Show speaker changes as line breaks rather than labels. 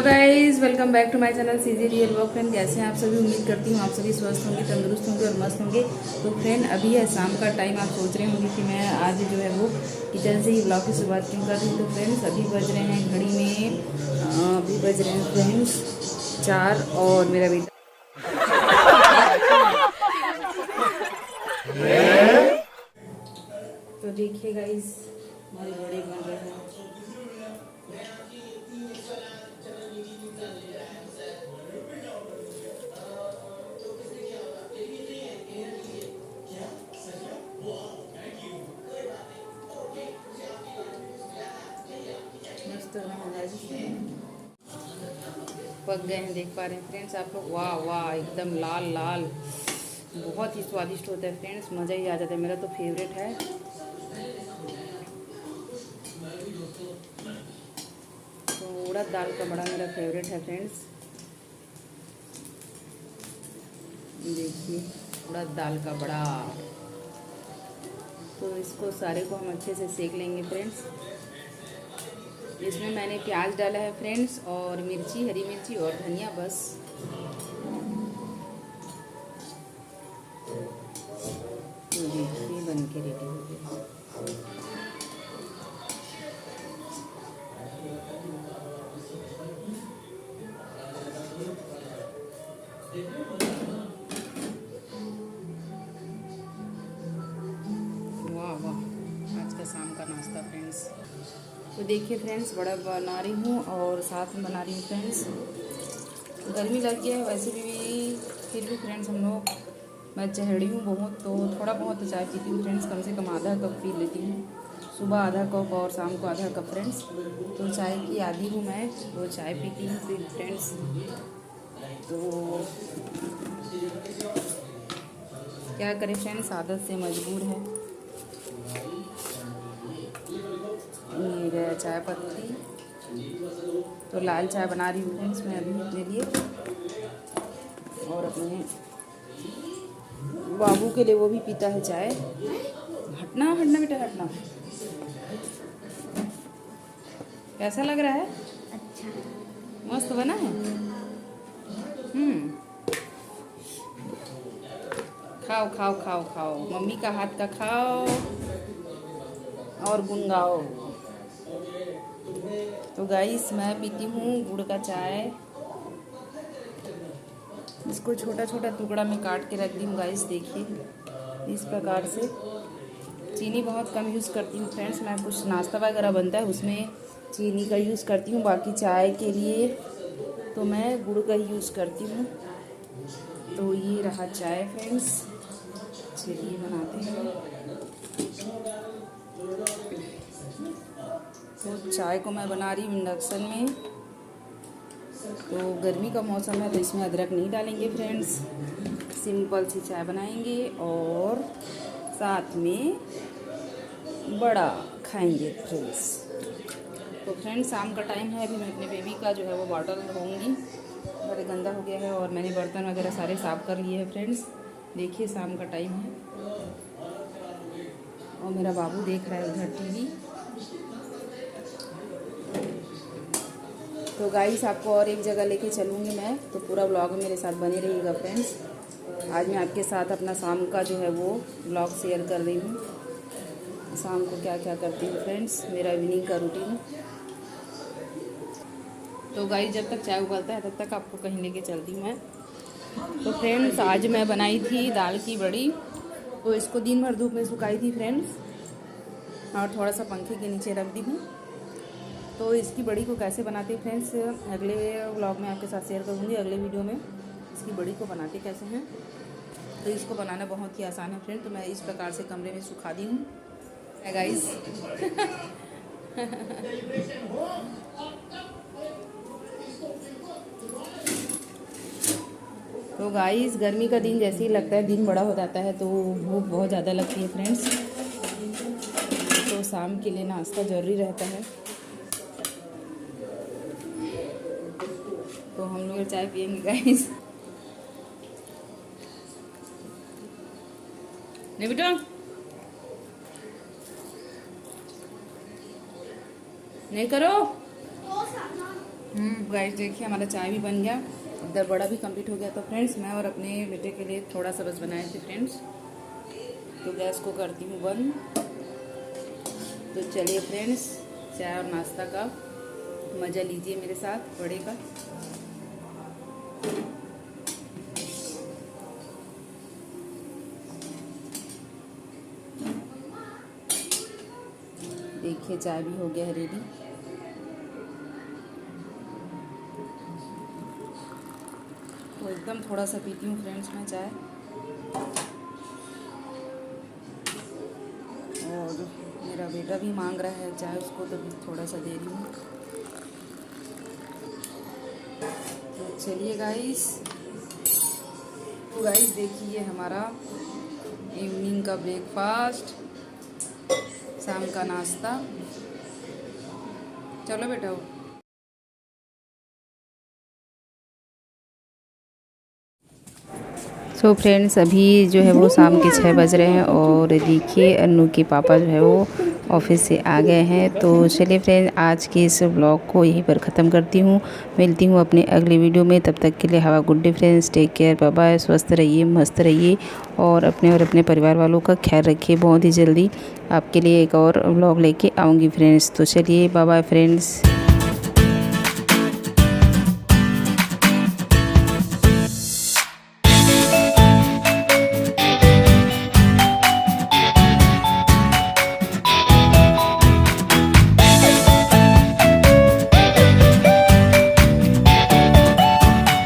Guys, welcome back to my channel CG real work. Friend, कैसे हैं आप सभी? उम्मीद करती हूँ आप सभी स्वस्थ होंगे, तंदुरुस्त होंगे और मस्त होंगे। तो फ्रेंड, अभी है शाम का टाइम। आप सोच रहे होंगे कि मैं आज जो है वो किचन से ही ब्लॉग की शुरुआत क्यों कर रही हूँ। तो फ्रेंड्स, अभी बज रहे हैं घड़ी में, अभी बज रहे हैं फ्रेंड्स 4 और मेरा बेटा तो देखिए गाइज, हमारे बड़े बन रहे हैं। मस्त पक गए हैं, देख पा रहे हैं फ्रेंड्स आप लोग। वाह वाह, एकदम लाल लाल, बहुत ही स्वादिष्ट होता है फ्रेंड्स, मज़ा ही आ जाता है। मेरा तो फेवरेट है। तो उड़द दाल का बड़ा मेरा फेवरेट है फ्रेंड्स। देखिए, उड़द दाल का बड़ा। तो इसको सारे को हम अच्छे से सेक लेंगे फ्रेंड्स। इसमें मैंने प्याज डाला है फ्रेंड्स, और मिर्ची, हरी मिर्ची और धनिया, बस। तो देखिए, बन के रेडी हो गया। वाह वाह, आज का शाम का नाश्ता फ्रेंड्स। तो देखिए फ्रेंड्स, बड़ा बना रही हूँ और साथ में बना रही हूँ फ्रेंड्स। गर्मी लग गया है वैसे भी, फिर भी फ्रेंड्स हम लोग, मैं चहड़ी हूँ बहुत, तो थोड़ा बहुत तो चाय पीती हूँ फ्रेंड्स। कम से कम आधा कप पी लेती हूँ, सुबह आधा कप और शाम को आधा कप फ्रेंड्स। तो चाय की आदी हूँ मैं, तो चाय पीती हूँ फिर फ्रेंड्स। तो क्या करें फ्रेंड्स, आदत से मजबूर है। ये चाय पत्ती, तो लाल चाय बना रही हूँ फ्रेंड्स मैं अभी अपने लिए, और अपने बाबू के लिए, वो भी पीता है चाय। हटना हटना बेटा, हटना। कैसा लग रहा है? अच्छा, मस्त बना है। खाओ खाओ खाओ खाओ, मम्मी का हाथ का खाओ और गुनगाओ। तो गाइस, मैं पीती हूँ गुड़ का चाय। इसको छोटा छोटा टुकड़ा में काट के रख दी हूँ गाइस, देखिए इस प्रकार से। चीनी बहुत कम यूज़ करती हूँ फ्रेंड्स मैं, कुछ नाश्ता वगैरह बनता है उसमें चीनी का यूज़ करती हूँ, बाकी चाय के लिए तो मैं गुड़ का ही यूज़ करती हूँ। तो ये रहा चाय फ्रेंड्स, चलिए बनाते हैं। तो चाय को मैं बना रही हूँ इंडक्शन में। तो गर्मी का मौसम है तो इसमें अदरक नहीं डालेंगे फ्रेंड्स, सिंपल सी चाय बनाएंगे और साथ में बड़ा खाएंगे फ्रेंड्स। तो फ्रेंड्स, शाम का टाइम है, अभी मैं अपने बेबी का जो है वो बॉटल धोऊंगी, बड़े गंदा हो गया है, और मैंने बर्तन वगैरह सारे साफ़ कर लिए हैं फ्रेंड्स। देखिए, शाम का टाइम है और मेरा बाबू देख रहा है उधर टीवी। तो गाइस, आपको और एक जगह लेके चलूँगी मैं, तो पूरा व्लॉग मेरे साथ बने रहिएगा फ्रेंड्स। आज मैं आपके साथ अपना शाम का जो है वो व्लॉग शेयर कर रही हूँ, शाम को क्या क्या करती हूँ फ्रेंड्स, मेरा इवनिंग का रूटीन। तो गाइस, जब तक चाय उबलता है तब तक आपको कहीं लेके चलती हूँ मैं। तो फ्रेंड्स, आज मैं बनाई थी दाल की बड़ी। तो इसको दिन भर धूप में सुखाई थी फ्रेंड्स, और थोड़ा सा पंखे के नीचे रख दी हूँ। तो इसकी बड़ी को कैसे बनाते हैं फ्रेंड्स, अगले व्लॉग में आपके साथ शेयर करूँगी, अगले वीडियो में इसकी बड़ी को बनाते कैसे हैं। तो इसको बनाना बहुत ही आसान है फ्रेंड। तो मैं इस प्रकार से कमरे में सुखा दी हूँ गाइस। तो गाइस, गर्मी का दिन जैसे ही लगता है, दिन बड़ा हो जाता है तो भूख बहुत ज़्यादा लगती है फ्रेंड्स। तो शाम के लिए नाश्ता ज़रूरी रहता है। तो हम लोग चाय पियेंगे गाइस। नहीं बेटा, नहीं करो। गाइस देखिए हमारा चाय भी बन गया, इधर बड़ा भी कंप्लीट हो गया। तो फ्रेंड्स मैं और अपने बेटे के लिए थोड़ा सा बस बनाए थे फ्रेंड्स। तो गैस को करती हूँ बंद। तो चलिए फ्रेंड्स, चाय और नाश्ता का मज़ा लीजिए मेरे साथ बड़े का। देखिए चाय भी हो गया है रेडी। तो एकदम थोड़ा सा पीती हूँ फ्रेंड्स मैं चाय। और मेरा बेटा भी मांग रहा है चाय, उसको तो थोड़ा सा दे रही हूँ। तो चलिए गाइस, तो गाइस देखिए हमारा इवनिंग का ब्रेकफास्ट, शाम का नाश्ता। चलो बेटा। सो फ्रेंड्स अभी जो है वो शाम के 6 बज रहे हैं और देखिए अन्नू के पापा जो है वो ऑफिस से आ गए हैं। तो चलिए फ्रेंड्स, आज के इस ब्लॉग को यहीं पर ख़त्म करती हूँ। मिलती हूँ अपने अगले वीडियो में, तब तक के लिए have a good day friends, take care, bye bye, स्वस्थ रहिए, मस्त रहिए और अपने परिवार वालों का ख्याल रखिए। बहुत ही जल्दी आपके लिए एक और ब्लॉग लेके आऊँगी फ्रेंड्स। तो चलिए बाय बाय फ्रेंड्स।